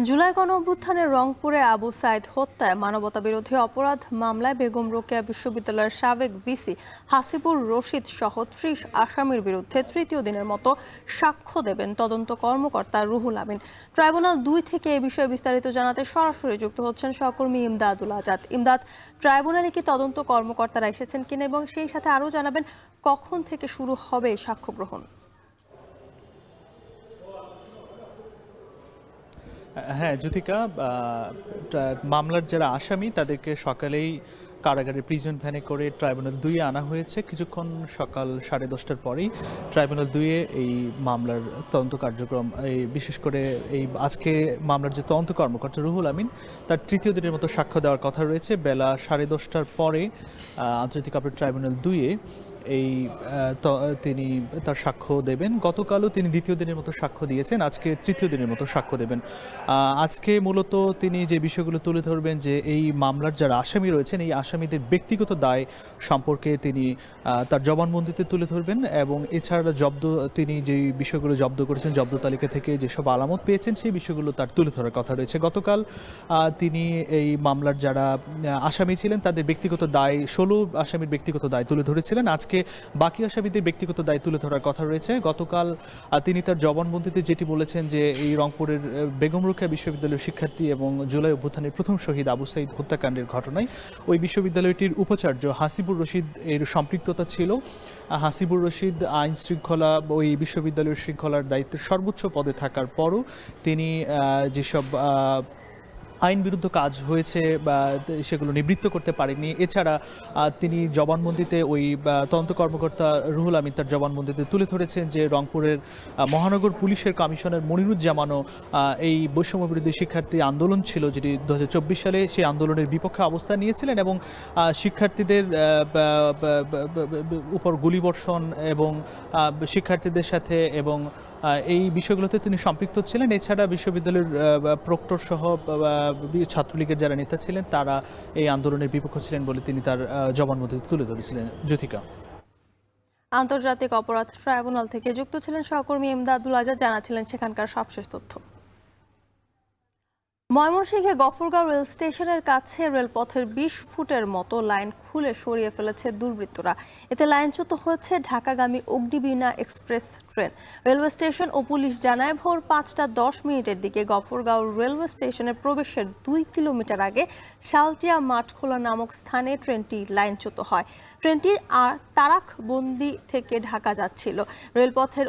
জুলাই গণঅভ্যুত্থানে রংপুরে আবু সাইদ হত্যায় মানবতাবিরোধী অপরাধ মামলায় বেগম রোকেয়া বিশ্ববিদ্যালয়ের সাবেক ভিসি হাসিবুর রশিদ সহ ৩০ আসামির বিরুদ্ধে তৃতীয় দিনের মতো সাক্ষ্য দেবেন তদন্ত কর্মকর্তা রুহুল আমিন। ট্রাইব্যুনাল ২ থেকে এ বিষয়ে বিস্তারিত জানাতে সরাসরি যুক্ত হচ্ছেন সহকর্মী ইমদাদুল আজাদ। ইমদাদ, ট্রাইব্যুনালে কি তদন্ত কর্মকর্তারা এসেছেন কিনা এবং সেই সাথে আরও জানাবেন কখন থেকে শুরু হবে সাক্ষ্য গ্রহণ? হ্যাঁ, জ্যোতিকা, মামলার যারা আসামি তাদেরকে সকালেই কারাগারে প্রিজন ভ্যানে করে ট্রাইব্যুনাল ২-এ আনা হয়েছে। কিছুক্ষণ সকাল 10:30টার পরেই ট্রাইব্যুনাল ২-এ এই মামলার তদন্ত কার্যক্রম, বিশেষ করে এই আজকে মামলার যে তদন্ত কর্মকর্তা রুহুল আমিন, তার তৃতীয় দিনের মতো সাক্ষ্য দেওয়ার কথা রয়েছে। বেলা 10:30টার পরে আন্তর্জাতিক আপিল ট্রাইব্যুনাল ২-এ তিনি তার সাক্ষ্য দেবেন। গতকালও তিনি দ্বিতীয় দিনের মতো সাক্ষ্য দিয়েছেন, আজকে তৃতীয় দিনের মতো সাক্ষ্য দেবেন। আজকে মূলত তিনি যে বিষয়গুলো তুলে ধরবেন, যে এই মামলার যারা আসামি রয়েছেন এই আসামিদের ব্যক্তিগত দায় সম্পর্কে তিনি তার জবানবন্দিতে তুলে ধরবেন, এবং এছাড়া তিনি যে বিষয়গুলো জব্দ করেছেন, জব্দ তালিকা থেকে যেসব আলামত পেয়েছেন সেই বিষয়গুলো তার তুলে ধরার কথা রয়েছে। গতকাল তিনি এই মামলার যারা আসামি ছিলেন তাদের ব্যক্তিগত দায়, ১৬ আসামির ব্যক্তিগত দায় তুলে ধরেছিলেন। আজকে বাকি আসামিদের ব্যক্তিগত দায় তুলে ধরার কথা রয়েছে। গতকাল তিনি তার জবানবন্দিতে যেটি বলেছেন, যে এই রংপুরের বেগম রোকেয়া বিশ্ববিদ্যালয়ের শিক্ষার্থী এবং জুলাই অভ্যুত্থানের প্রথম শহীদ আবু সাইদ হত্যাকাণ্ডের ঘটনায় ওই বিশ্ববিদ্যালয়টির উপাচার্য হাসিবুর রশিদ এর সম্পৃক্ততা ছিল। হাসিবুর রশিদ আইন শৃঙ্খলা, ওই বিশ্ববিদ্যালয়ের শৃঙ্খলার দায়িত্বের সর্বোচ্চ পদে থাকার পরও তিনি যেসব আইন বিরুদ্ধ কাজ হয়েছে বা সেগুলো নিবৃত্ত করতে পারেননি। এছাড়া তিনি জবানবন্দিতে ওই তদন্ত কর্মকর্তা রুহুল আমিন তার জবানবন্দিতে তুলে ধরেছেন যে রংপুরের মহানগর পুলিশের কমিশনার মনিরুজ্জামানও এই বৈষম্য বিরোধী শিক্ষার্থী আন্দোলন ছিল যেটি ২০২৪ সালে, সেই আন্দোলনের বিপক্ষে অবস্থান নিয়েছিলেন এবং শিক্ষার্থীদের উপর গুলিবর্ষণ এবং শিক্ষার্থীদের সাথে এবং এই বিষয়গুলোতে তিনি সম্পৃক্ত ছিলেন। এছাড়া বিশ্ববিদ্যালয়ের প্রক্টর সহ ছাত্রলীগের যারা নেতা ছিলেন তারা এই আন্দোলনের বিপক্ষ ছিলেন বলে তিনি তার জবানবন্দিতে তুলে ধরেছিলেন। জ্যোতিকা, আন্তর্জাতিক অপরাধ ট্রাইব্যুনাল থেকে যুক্ত ছিলেন সহকর্মী ইমদাদুল আজাদ, জানাচ্ছিলেন সেখানকার সবশেষ তথ্য। ময়মনসিংহে গফরগাঁও রেল স্টেশনের কাছে রেলপথের ২০ ফুটের মতো লাইন খুলে সরিয়ে ফেলেছে দুর্বৃত্তরা। এতে লাইনচ্যুত হয়েছে ঢাকাগামী Agnibina express train. Railway station ও পুলিশ জানায়, ভোর ৫টা ১০ মিনিটের দিকে গফরগাঁও রেলওয়ে স্টেশনের প্রবেশের ২ কিলোমিটার আগে শালটিয়া মাঠখোলা নামক স্থানে ট্রেনটি লাইনচ্যুত হয়। ট্রেনটি তারাকবন্দি থেকে ঢাকা যাচ্ছিল। রেলপথের